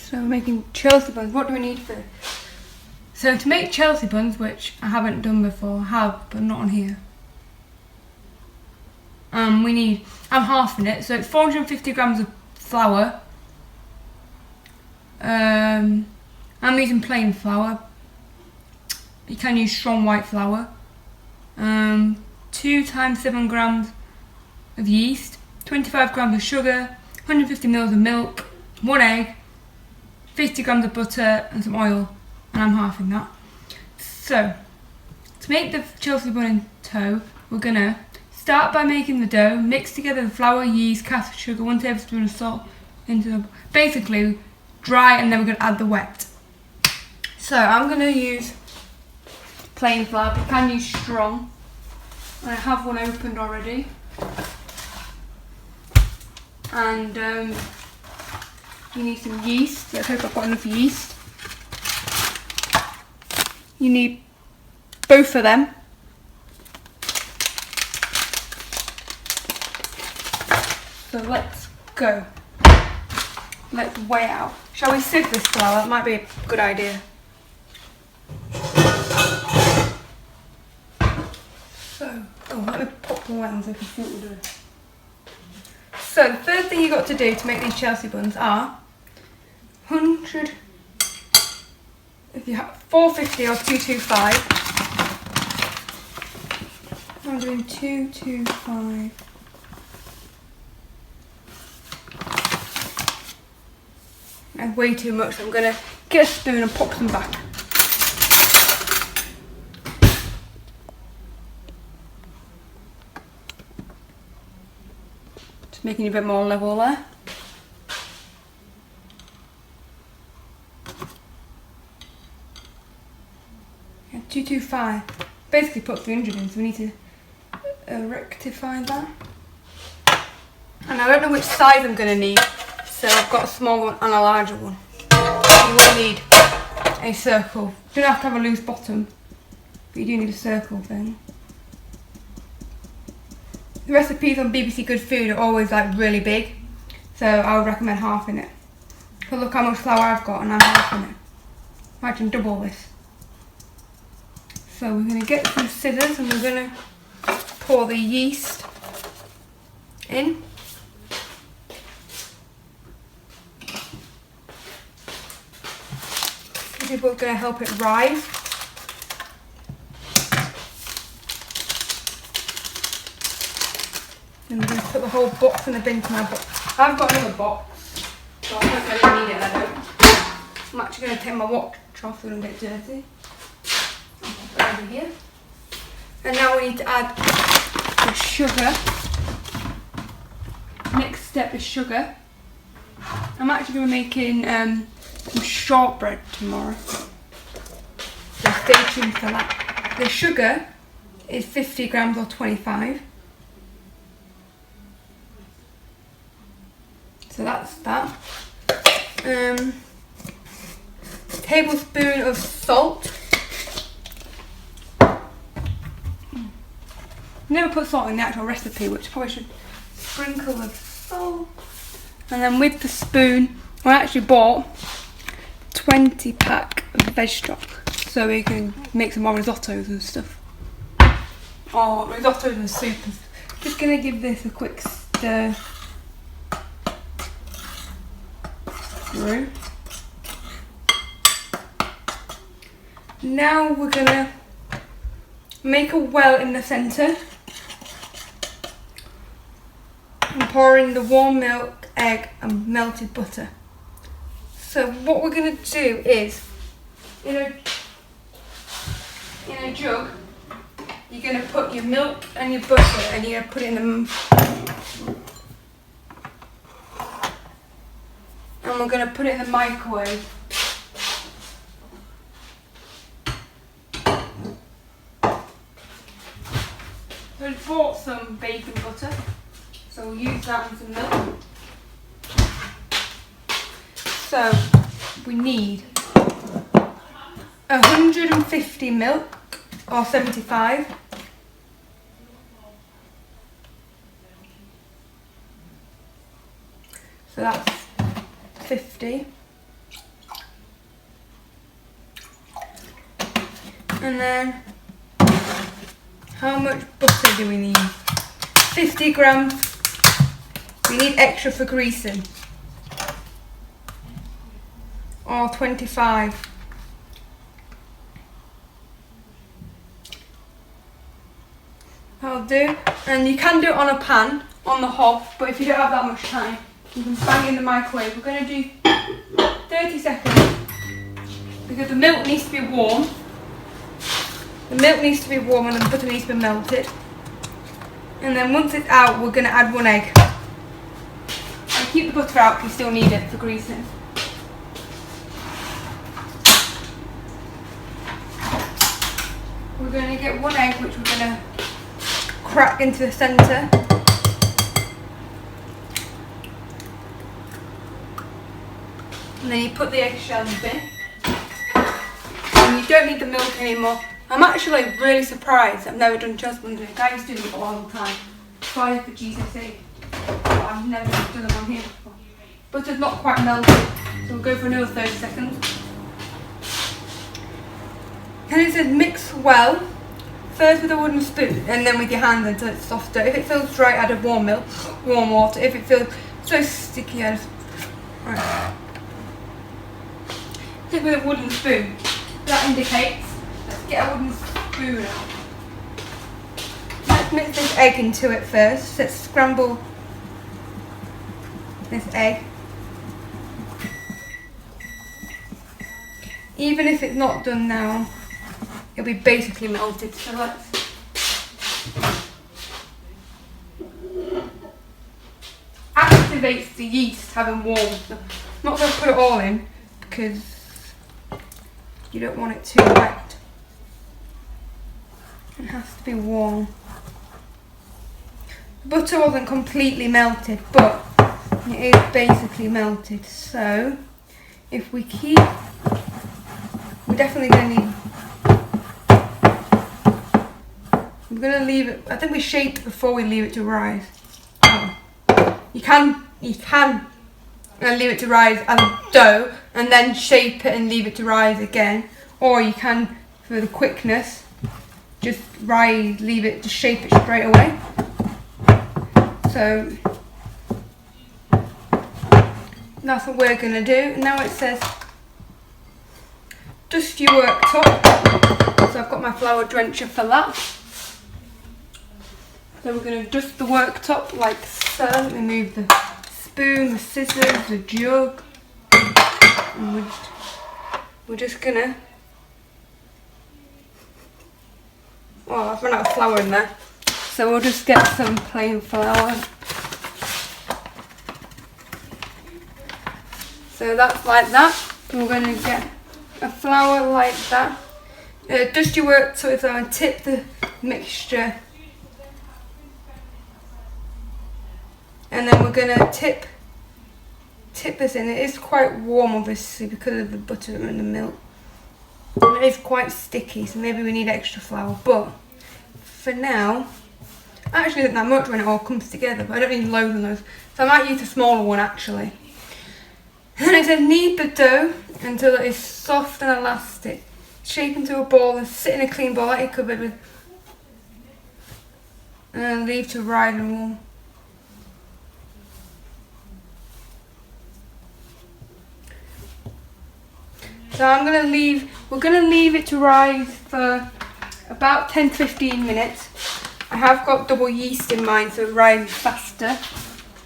So we're making Chelsea buns. What do we need for this? So to make Chelsea buns, which I haven't done before, but not on here. We need, I'm halving it, so it's 450 grams of flour. I'm using plain flour. You can use strong white flour. 2 times 7 grams of yeast, 25 grams of sugar, 150 mils of milk, 1 egg, 50 grams of butter and some oil, and I'm halving that. So, to make the Chelsea bun in dough, we're gonna start by making the dough, mix together the flour, yeast, caster sugar, 1 tablespoon of salt into the, basically dry, and then we're gonna add the wet. So I'm gonna use plain flour, but you can use strong. I have one opened already. And you need some yeast. Let's hope I've got enough yeast. You need both of them. So let's go. Let's weigh it out. Shall we sieve this flour? That might be a good idea. So, let me pop the oil so I can see what we're doing. So the first thing you got to do to make these Chelsea buns are 100, if you have 450 or 225. I'm doing 225. That's way too much, so I'm gonna get a spoon and pop them back. Just making it a bit more level there. Yeah, 225. Basically put 300 in, so we need to rectify that. And I don't know which size I'm gonna need. So I've got a small one and a larger one. You will need a circle. You don't have to have a loose bottom, but you do need a circle thing. The recipes on BBC Good Food are always like really big, so I would recommend halving it. But look how much flour I've got and I'm halving it. Imagine double this. So we're going to get some scissors and we're going to pour the yeast in. This is what's going to help it rise. And I'm going to put the whole box in the bin to my box. I've got another box, so I don't really need it, I don't. I'm actually going to take my watch off so it doesn't get dirty. I'll put it over here. And now we need to add the sugar. Next step is sugar. I'm actually going to be making some shortbread tomorrow. So stay tuned for that. The sugar is 50 grams or 25. So that's that. Tablespoon of salt. Never put salt in the actual recipe, which probably should sprinkle with salt. And then with the spoon, I actually bought 20 pack of veg stock, so we can make some more risottos and stuff. Or risottos and soup. Just gonna give this a quick stir through. Now we're gonna make a well in the centre and pour in the warm milk, egg and melted butter. So what we're going to do is, in a jug, you're going to put your milk and your butter and you're going to put it in the... And we're going to put it in the microwave. I bought some bacon butter, so we'll use that and some milk. So we need 150 milk or 75. So that's 50. And then, how much butter do we need? 50 grams. We need extra for greasing. Or 25. That'll do. And you can do it on a pan, on the hob, but if you don't have that much time, you can bang it in the microwave. We're going to do 30 seconds because the milk needs to be warm. The milk needs to be warm and the butter needs to be melted. And then once it's out, we're going to add 1 egg. And keep the butter out if you still need it for greasing. We're going to get 1 egg, which we're going to crack into the centre. And then you put the eggshells in. And you don't need the milk anymore. I'm actually really surprised I've never done Jasmine drink. I used to do it all the time. Sorry for GCSE. But I've never done them on here before. Butter's not quite melted, so we'll go for another 30 seconds. And it says mix well. First with a wooden spoon and then with your hand until it's softer. If it feels dry, add a warm milk, warm water. If it feels so sticky, add right. Stick with a wooden spoon. That indicates, let's get a wooden spoon out. Let's mix this egg into it first. Let's scramble this egg. Even if it's not done now, it'll be basically melted, so let's activates the yeast having warmed. So I'm not going to put it all in because you don't want it too wet. It has to be warm. The butter wasn't completely melted, but it is basically melted. So if we keep, we're definitely going to need. We're going to leave it, I think we shaped it before we leave it to rise. Oh. You can leave it to rise as a dough and then shape it and leave it to rise again. Or you can, for the quickness, just leave it to shape it straight away. So that's what we're going to do. Now it says dust your worktop. So I've got my flour drencher for that. So we're going to dust the worktop like so. Let me move the spoon, the scissors, the jug. And we're just going to... Oh, I've run out of flour in there. So we'll just get some plain flour. So that's like that. We're going to get a flour like that. Dust your worktop and tip the mixture. And then we're going to tip this in. It is quite warm obviously because of the butter and the milk. And it is quite sticky, so maybe we need extra flour. But for now, I actually don't that much when it all comes together, but I don't need loads and loads. So I might use a smaller one actually. And then it says knead the dough until it is soft and elastic. Shape into a ball and sit in a clean bowl that you're covered with. And then leave to rise and warm. So we're going to leave it to rise for about 10 to 15 minutes. I have got double yeast in mind, so it rises faster.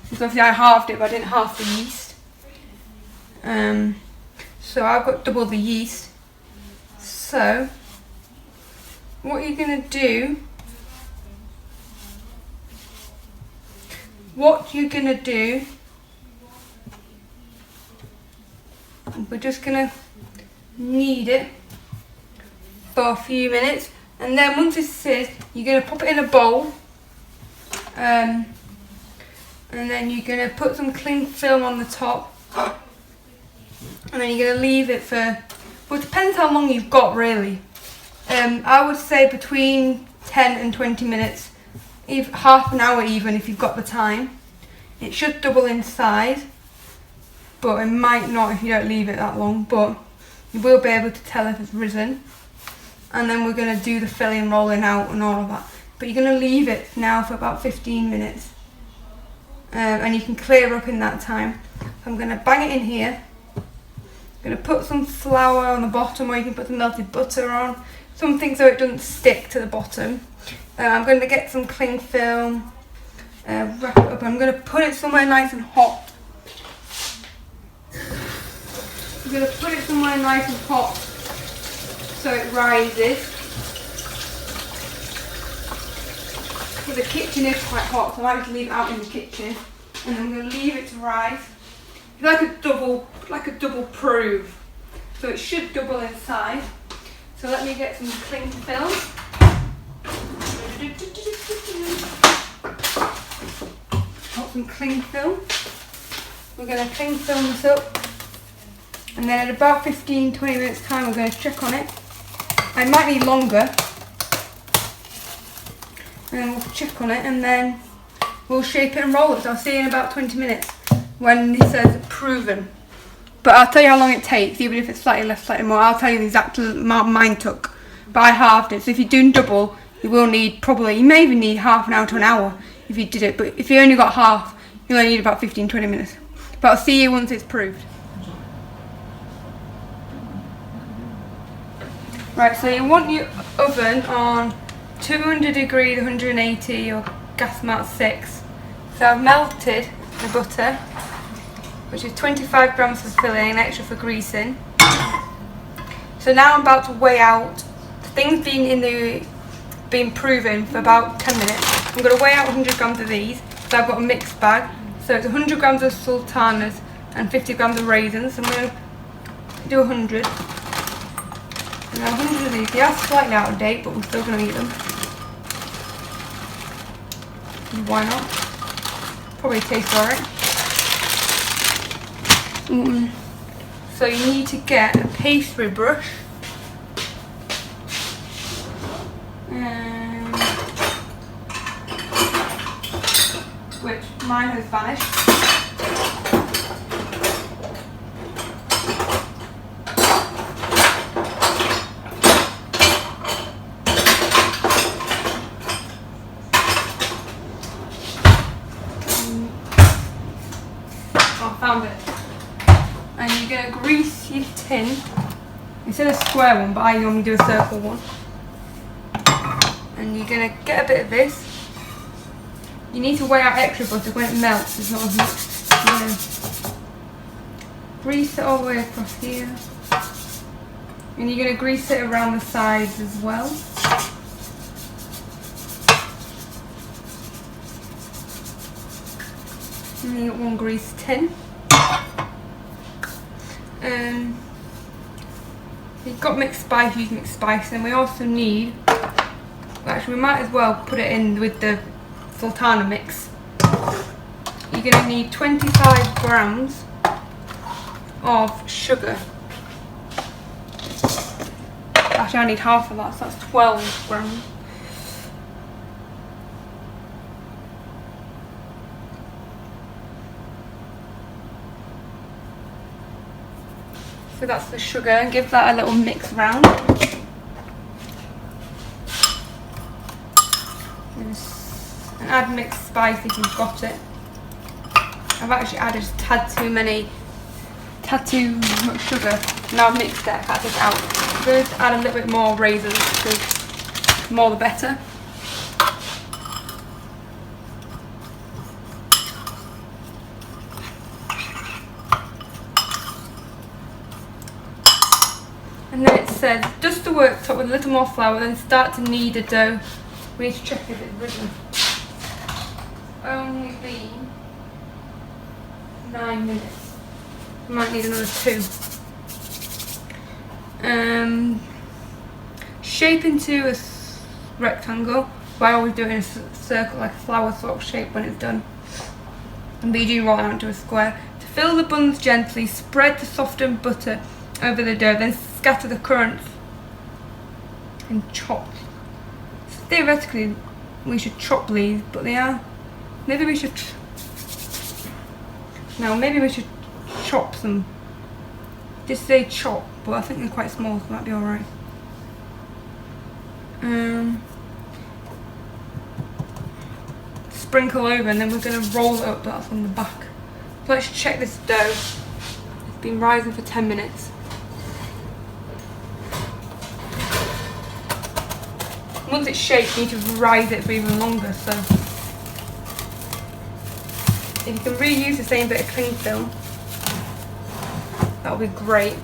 Because obviously I halved it, but I didn't halve the yeast. So I've got double the yeast. So, what you're going to do, we're just going to knead it for a few minutes, and then once it sits, you're going to pop it in a bowl, and then you're going to put some cling film on the top, and then you're going to leave it for, well, it depends how long you've got really. I would say between 10 and 20 minutes, half an hour even if you've got the time. It should double in size, but it might not if you don't leave it that long, but you will be able to tell if it's risen. and then we're going to do the filling, rolling out and all of that. But you're going to leave it now for about 15 minutes. And you can clear up in that time. I'm going to bang it in here. I'm going to put some flour on the bottom, or you can put some melted butter on. Something so it doesn't stick to the bottom. I'm going to get some cling film, wrap it up. I'm going to put it somewhere nice and hot. I'm going to put it somewhere nice and hot so it rises. But the kitchen is quite hot, so I might just leave it out in the kitchen, and I'm going to leave it to rise. It's like a double proof, so it should double in size. So let me get some cling film. Got some cling film. We're going to cling film this up, and then at about 15-20 minutes time we're going to check on it. I might need longer. And then we'll check on it, and then we'll shape it and roll it. So I'll see you in about 20 minutes when it says proven. But I'll tell you how long it takes, even if it's slightly less, slightly more. I'll tell you the exact amount mine took. But I halved it. So if you're doing double, you will need you may even need half an hour to an hour if you did it. But if you only got half, you'll only need about 15-20 minutes. But I'll see you once it's proved. Right, so you want your oven on 200 degrees, 180, or gas mount 6. So I've melted the butter, which is 25 grams for filling and extra for greasing. So now I'm about to weigh out things being proven for about 10 minutes. I'm going to weigh out 100 grams of these. So I've got a mixed bag. So it's 100 grams of sultanas and 50 grams of raisins. So I'm going to do 100. And now 100 of these. They are slightly out of date, but we're still going to eat them. Why not? Probably tastes alright. So you need to get a pastry brush, which mine has vanished. Found it. And you're going to grease your tin. Instead of a square one, but I normally do a circle one. And you're going to get a bit of this. You need to weigh out extra butter when it melts. It's not as much. You're going to grease it all the way across here. And you're going to grease it around the sides as well. And then you got one greased tin. You've got mixed spice, use mixed spice, and we also need, actually we might as well put it in with the sultana mix. You're going to need 25 grams of sugar. Actually I need half of that, so that's 12 grams. So that's the sugar, and give that a little mix round. And add mixed spice if you've got it. I've actually added a tad too much sugar. Now I've mixed it, I can't take it out. I'm going to add a little bit more raisins, because the more the better. And then it says, dust the worktop with a little more flour, then start to knead the dough. We need to check if it's risen. Only been 9 minutes. We might need another 2. Shape into a rectangle. But I always do it in a circle, like a flower sort of shape when it's done. And you do roll it out into a square. To fill the buns gently, spread the softened butter over the dough, then scatter the currants and chop. So theoretically we should chop these, but they are, maybe we should chop them. Just say chop, but I think they're quite small, so that'd be alright. sprinkle over, and then we're going to roll it up. That's on the back. So let's check this dough. It's been rising for 10 minutes. Once it's shaped, you need to rise it for even longer. So if you can reuse the same bit of cling film, that would be great.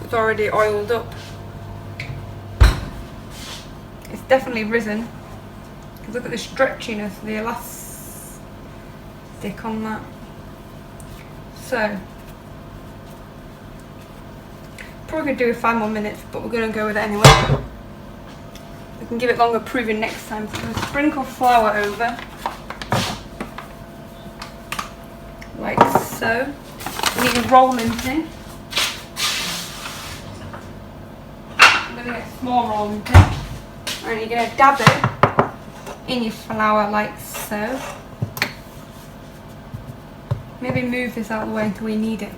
It's already oiled up. It's definitely risen. Because look at the stretchiness, the elastic on that. So probably could do it 5 more minutes, but we're going to go with it anyway. We can give it longer proving next time. So I'm going to sprinkle flour over, like so. We need a rolling pin. I'm going to get a small rolling pin, and you're going to dab it in your flour like so. Maybe move this out of the way until we need it.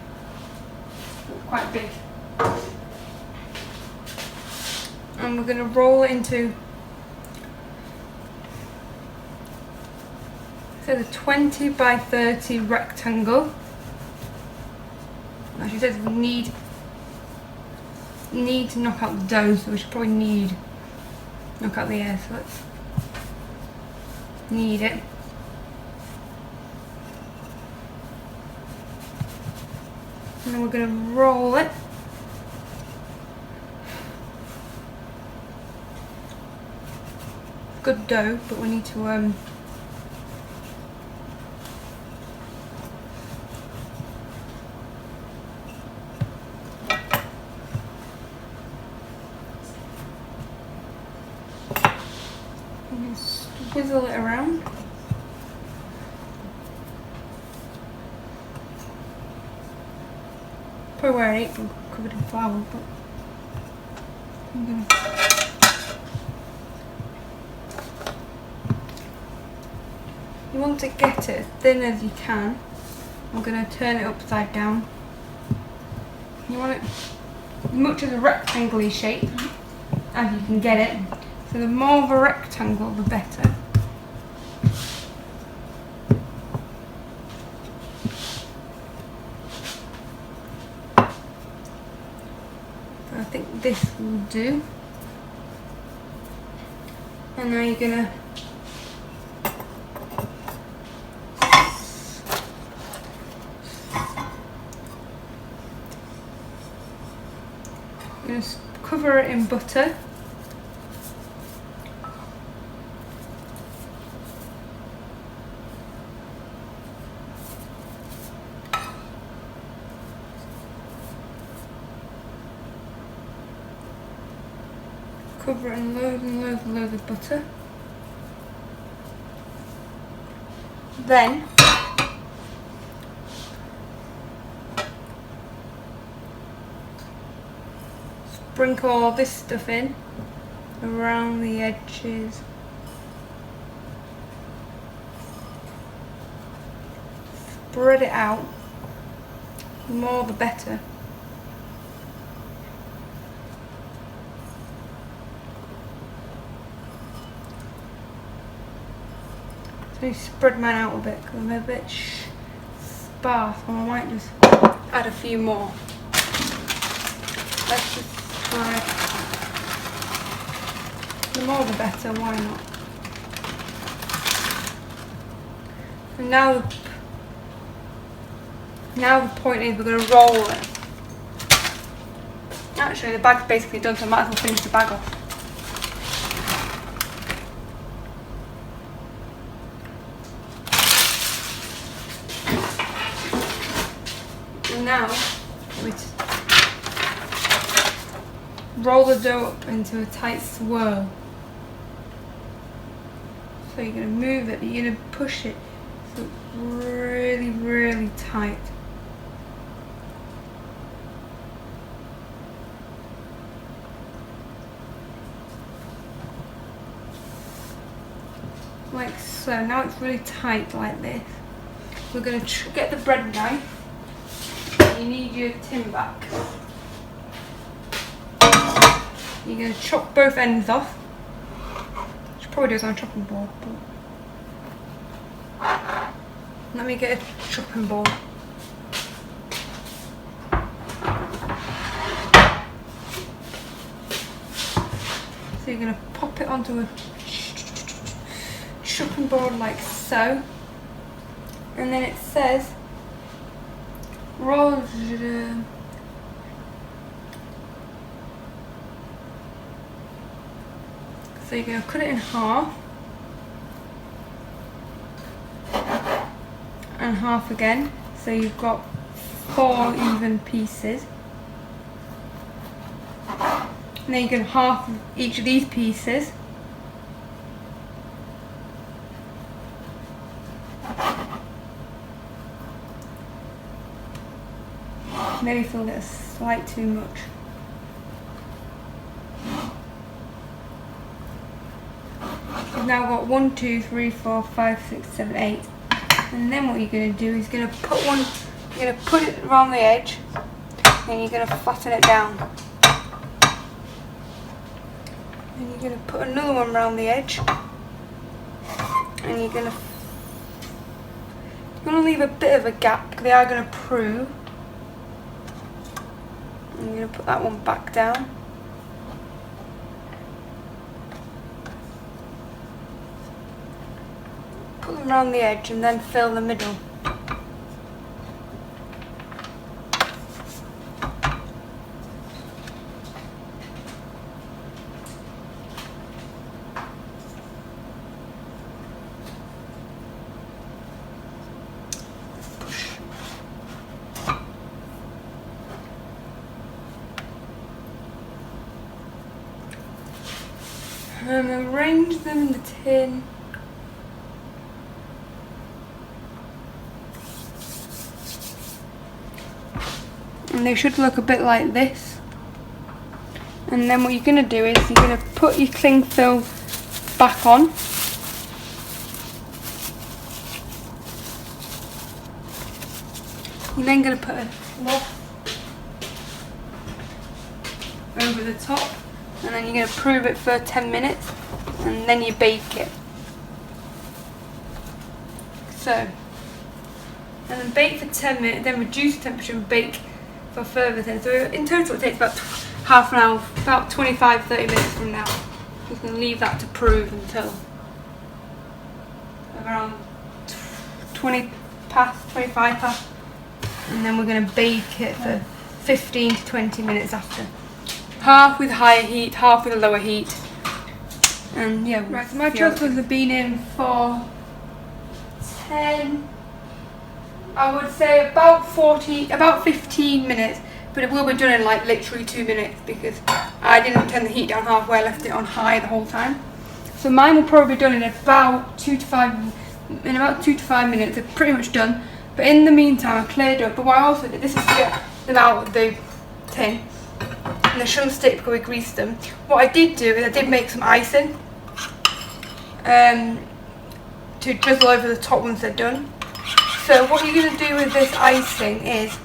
It's quite big. And we're going to roll it into, so the 20 by 30 rectangle. Now she says we need to knock out the dough, so we should probably knock out the air, so let's knead it. And then we're going to roll it. Good dough, but we need to swizzle it around. Probably wear an apron covered in flour, but I'm gonna. You want to get it as thin as you can. I'm going to turn it upside down. You want it as much as a rectangle shape as you can get it. So the more of a rectangle, the better. So I think this will do. And now you're going to just cover it in butter. Cover it in loads and loads and loads of butter. Then sprinkle all this stuff in around the edges. Spread it out. The more the better. So spread mine out a bit because I'm a bit sparse, and I might just add a few more. Let's just try. The more the better, why not? And now the point is we're going to roll it. Actually, the bag's basically done, so I might as well finish the bag off. And now we roll the dough up into a tight swirl. So you're going to move it, but you're going to push it so it's really, really tight. Like so. Now it's really tight like this. We're going to get the bread knife. You need your tin back. You're going to chop both ends off. Should probably do this on a chopping board. But let me get a chopping board. So you're going to pop it onto a chopping board like so. And then it says roll. So you're going to cut it in half and half again, so you've got 4 even pieces. And then you can half each of these pieces. Maybe feel it a slight too much. You've now got 1, 2, 3, 4, 5, 6, 7, 8. And then what you're going to do is you're going to put it around the edge, and you're going to flatten it down. And you're going to put another one around the edge, and you're going to leave a bit of a gap because they are going to prove. And you're going to put that one back down. Put them around the edge and then fill the middle. And arrange them in the tin. And they should look a bit like this. And then what you're going to do is you're going to put your cling film back on. You're then going to put a cloth over the top, and then you're going to prove it for 10 minutes, and then you bake it. So, and then bake for 10 minutes, then reduce the temperature and bake for further 10. So in total it takes about half an hour, about 25-30 minutes from now. You can leave that to prove until around 25 past, and then we're going to bake it for 15 to 20 minutes after. Half with higher heat, half with a lower heat. And yeah, right, so my chocolates have been in for 10, I would say about 15 minutes, but it will be done in like literally 2 minutes because I didn't turn the heat down halfway, I left it on high the whole time. So mine will probably be done in about 2 to 5 minutes. They're pretty much done. But in the meantime, I cleared up. But what I also did, this is to get them out of the tin, and they shouldn't stick because we greased them. What I did do is I did make some icing to drizzle over the top once they're done. So what you're going to do with this icing is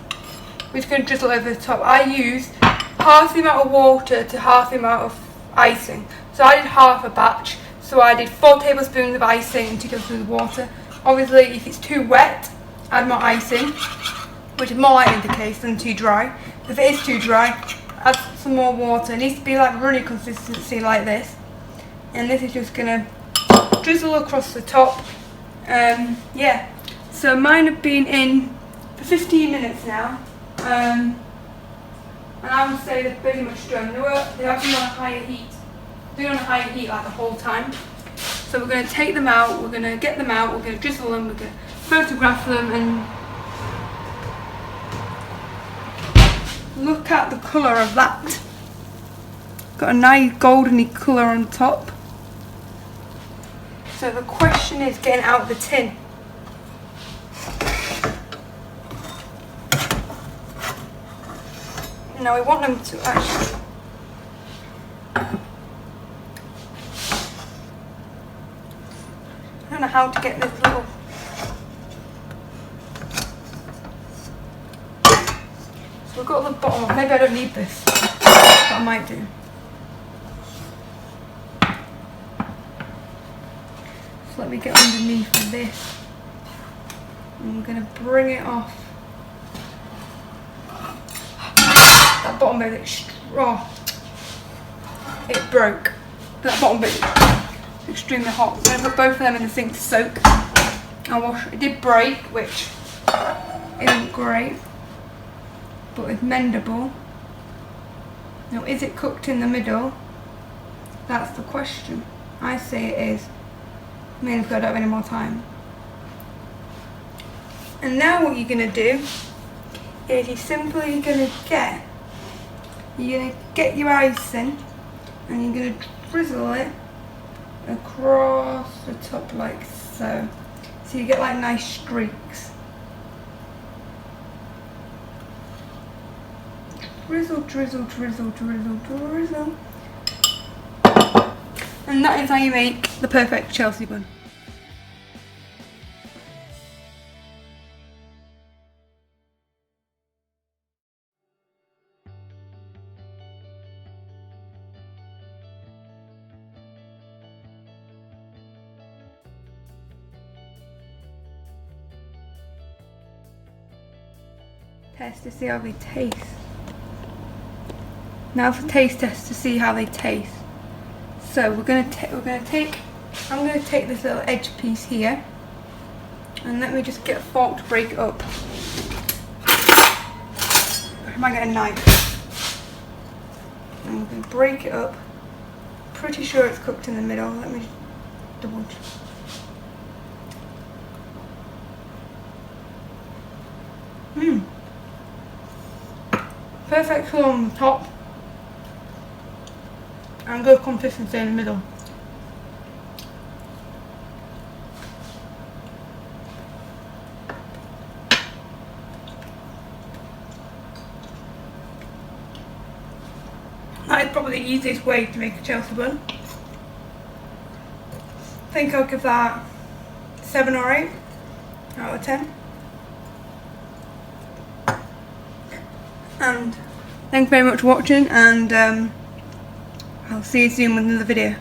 we're just going to drizzle over the top. I used half the amount of water to half the amount of icing. So I did half a batch. So I did 4 tablespoons of icing and 2 tablespoons of water. Obviously, if it's too wet, add more icing, which is more likely the case than too dry. If it is too dry, add some more water. It needs to be like runny consistency like this. And this is just going to drizzle across the top. Yeah. So mine have been in for 15 minutes now. And I would say they're pretty much done. They have been on a higher heat. They're on a higher heat like the whole time. So we're going to take them out, we're going to get them out, we're going to drizzle them, we're going to photograph them, and look at the colour of that. Got a nice goldeny colour on top. So the question is getting out of the tin. Now we want them to actually I don't know how to get this little. So we've got the bottom off. Maybe I don't need this, but I might do. So let me get underneath of this. And we're going to bring it off. That bottom bit is it broke. That bottom bit is extremely hot. So I'm going to put both of them in the sink to soak. I'll wash it. It did break, which isn't great, but it's mendable. Now, is it cooked in the middle? That's the question. I say it is, mainly because I don't have any more time. And now what you're going to do is you're simply going to get your icing and you're going to drizzle it across the top like so. So you get like nice streaks. Drizzle, drizzle, drizzle, drizzle, drizzle. And that is how you make the perfect Chelsea bun. Test to see how they taste. Now for taste test to see how they taste. So I'm gonna take this little edge piece here, and let me just get a fork to break it up. I might get a knife. I'm gonna break it up. Pretty sure it's cooked in the middle. Let me just double check. Perfect colour on the top and good consistency in the middle. That is probably the easiest way to make a Chelsea bun. I think I'll give that 7 or 8 out of 10. And thanks very much for watching, and I'll see you soon with another video.